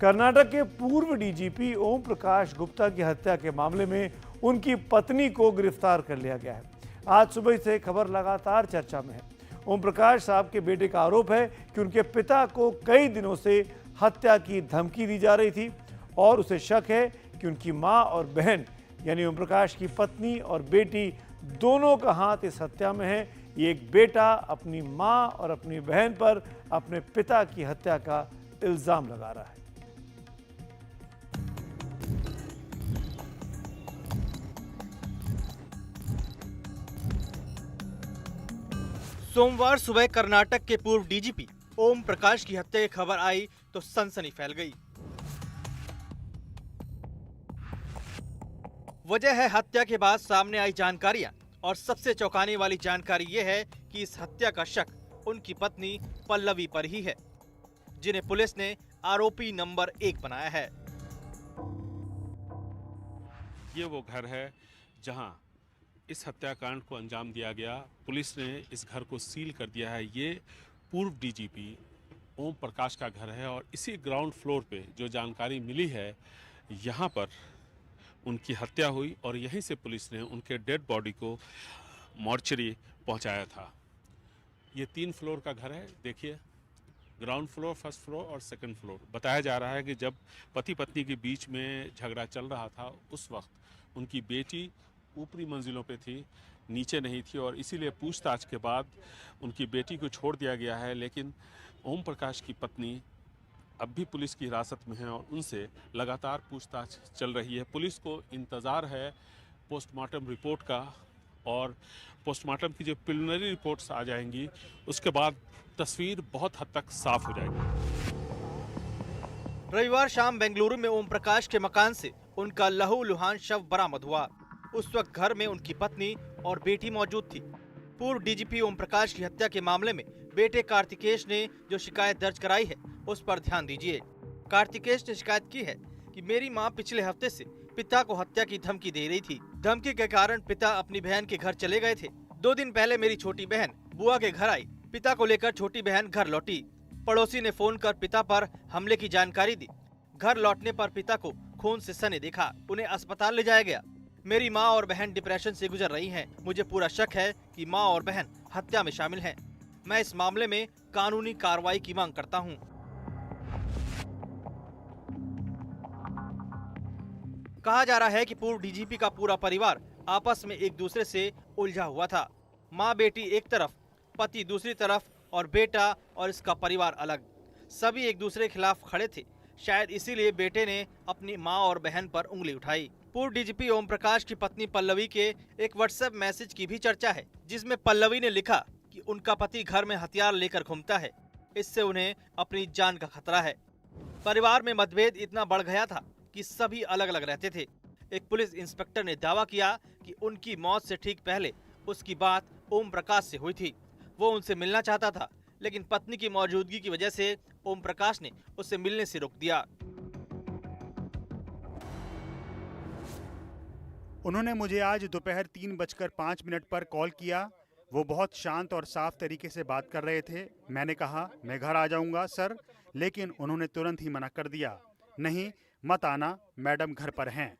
कर्नाटक के पूर्व डीजीपी ओम प्रकाश गुप्ता की हत्या के मामले में उनकी पत्नी को गिरफ्तार कर लिया गया है। आज सुबह से खबर लगातार चर्चा में है। ओम प्रकाश साहब के बेटे का आरोप है कि उनके पिता को कई दिनों से हत्या की धमकी दी जा रही थी और उसे शक है कि उनकी मां और बहन यानी ओम प्रकाश की पत्नी और बेटी दोनों का हाथ इस हत्या में है। ये एक बेटा अपनी मां और अपनी बहन पर अपने पिता की हत्या का इल्जाम लगा रहा है। सोमवार सुबह कर्नाटक के पूर्व डीजीपी ओम प्रकाश की हत्या की खबर आई तो सनसनी फैल गई। वजह है हत्या के बाद सामने आई जानकारियां और सबसे चौंकाने वाली जानकारी यह है कि इस हत्या का शक उनकी पत्नी पल्लवी पर ही है, जिन्हें पुलिस ने आरोपी नंबर 1 बनाया है। ये वो घर है जहां इस हत्याकांड को अंजाम दिया गया। पुलिस ने इस घर को सील कर दिया है। ये पूर्व डीजीपी ओम प्रकाश का घर है और इसी ग्राउंड फ्लोर पे जो जानकारी मिली है, यहाँ पर उनकी हत्या हुई और यहीं से पुलिस ने उनके डेड बॉडी को मॉर्चरी पहुँचाया था। ये 3 फ्लोर का घर है। देखिए, ग्राउंड फ्लोर, फर्स्ट फ्लोर और सेकंड फ्लोर। बताया जा रहा है कि जब पति पत्नी के बीच में झगड़ा चल रहा था, उस वक्त उनकी बेटी ऊपरी मंजिलों पे थी, नीचे नहीं थी और इसीलिए पूछताछ के बाद उनकी बेटी को छोड़ दिया गया है। लेकिन ओम प्रकाश की पत्नी अब भी पुलिस की हिरासत में है और उनसे लगातार पूछताछ चल रही है। पुलिस को इंतज़ार है पोस्टमार्टम रिपोर्ट का और पोस्टमार्टम की जो प्रिलिमिनरी रिपोर्ट्स आ जाएंगी उसके बाद तस्वीर बहुत हद तक साफ हो जाएगी। रविवार शाम बेंगलुरु में ओम प्रकाश के मकान से उनका लहूलुहान शव बरामद हुआ। उस वक्त घर में उनकी पत्नी और बेटी मौजूद थी। पूर्व डीजीपी ओम प्रकाश की हत्या के मामले में बेटे कार्तिकेश ने जो शिकायत दर्ज कराई है उस पर ध्यान दीजिए। कार्तिकेश ने शिकायत की है कि मेरी मां पिछले हफ्ते से पिता को हत्या की धमकी दे रही थी। धमकी के कारण पिता अपनी बहन के घर चले गए थे। 2 दिन पहले मेरी छोटी बहन बुआ के घर आई। पिता को लेकर छोटी बहन घर लौटी। पड़ोसी ने फोन कर पिता पर हमले की जानकारी दी। घर लौटने पर पिता को खून से सने देखा। उन्हें अस्पताल ले जाया गया। मेरी माँ और बहन डिप्रेशन से गुजर रही हैं। मुझे पूरा शक है कि माँ और बहन हत्या में शामिल हैं। मैं इस मामले में कानूनी कार्रवाई की मांग करता हूँ। कहा जा रहा है कि पूर्व डीजीपी का पूरा परिवार आपस में एक दूसरे से उलझा हुआ था। माँ बेटी एक तरफ, पति दूसरी तरफ और बेटा और इसका परिवार अलग। सभी एक दूसरे के खिलाफ खड़े थे। शायद इसीलिए बेटे ने अपनी माँ और बहन पर उंगली उठाई। पूर्व डीजीपी ओम प्रकाश की पत्नी पल्लवी के एक व्हाट्सएप मैसेज की भी चर्चा है, जिसमें पल्लवी ने लिखा कि उनका पति घर में हथियार लेकर घूमता है, इससे उन्हें अपनी जान का खतरा है। परिवार में मतभेद इतना बढ़ गया था कि सभी अलग अलग रहते थे। एक पुलिस इंस्पेक्टर ने दावा किया कि उनकी मौत से ठीक पहले उसकी बात ओम प्रकाश से हुई थी। वो उनसे मिलना चाहता था, लेकिन पत्नी की मौजूदगी की वजह से ओम प्रकाश ने उससे मिलने से रोक दिया। उन्होंने मुझे आज दोपहर 3:05 पर कॉल किया। वो बहुत शांत और साफ तरीके से बात कर रहे थे। मैंने कहा मैं घर आ जाऊंगा सर, लेकिन उन्होंने तुरंत ही मना कर दिया। नहीं, मत आना, मैडम घर पर हैं।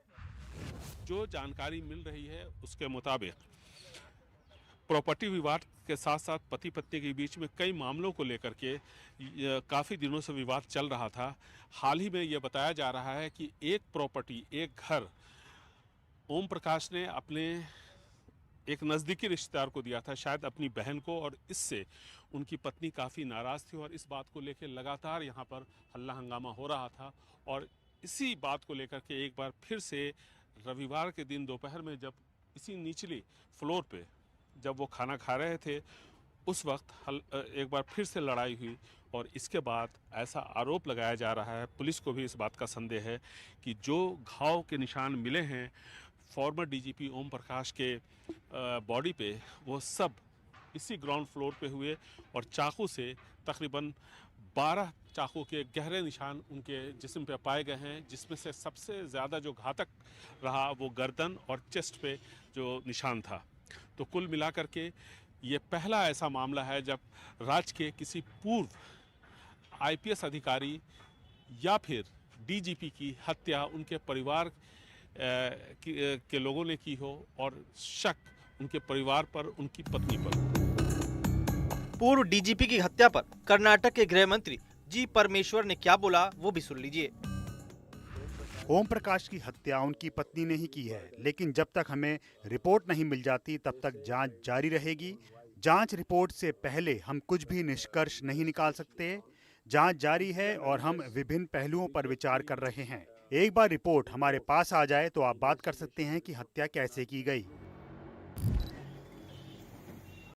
जो जानकारी मिल रही है उसके मुताबिक प्रॉपर्टी विवाद के साथ साथ पति पत्नी के बीच में कई मामलों को लेकर के काफ़ी दिनों से विवाद चल रहा था। हाल ही में ये बताया जा रहा है कि एक प्रॉपर्टी, एक घर ओम प्रकाश ने अपने एक नज़दीकी रिश्तेदार को दिया था, शायद अपनी बहन को, और इससे उनकी पत्नी काफ़ी नाराज़ थी और इस बात को लेकर लगातार यहाँ पर हल्ला हंगामा हो रहा था। और इसी बात को लेकर के एक बार फिर से रविवार के दिन दोपहर में जब इसी निचली फ्लोर पे जब वो खाना खा रहे थे, उस वक्त एक बार फिर से लड़ाई हुई और इसके बाद ऐसा आरोप लगाया जा रहा है, पुलिस को भी इस बात का संदेह है कि जो घाव के निशान मिले हैं फॉर्मर डीजीपी ओम प्रकाश के बॉडी पे, वो सब इसी ग्राउंड फ्लोर पे हुए और चाकू से तकरीबन 12 चाकू के गहरे निशान उनके जिस्म पे पाए गए हैं, जिसमें से सबसे ज़्यादा जो घातक रहा वो गर्दन और चेस्ट पे जो निशान था। तो कुल मिलाकर के ये पहला ऐसा मामला है जब राज्य के किसी पूर्व आईपीएस अधिकारी या फिर डीजीपी की हत्या उनके परिवार के लोगों ने की हो और शक उनके परिवार पर, उनकी पत्नी पर। पूर्व डीजीपी की हत्या पर कर्नाटक के गृह मंत्री जी परमेश्वर ने क्या बोला वो भी सुन लीजिए। ओम प्रकाश की हत्या उनकी पत्नी ने ही की है, लेकिन जब तक हमें रिपोर्ट नहीं मिल जाती तब तक जांच जारी रहेगी। जांच रिपोर्ट से पहले हम कुछ भी निष्कर्ष नहीं निकाल सकते। जांच जारी है और हम विभिन्न पहलुओं पर विचार कर रहे हैं। एक बार रिपोर्ट हमारे पास आ जाए तो आप बात कर सकते हैं कि हत्या कैसे की गई।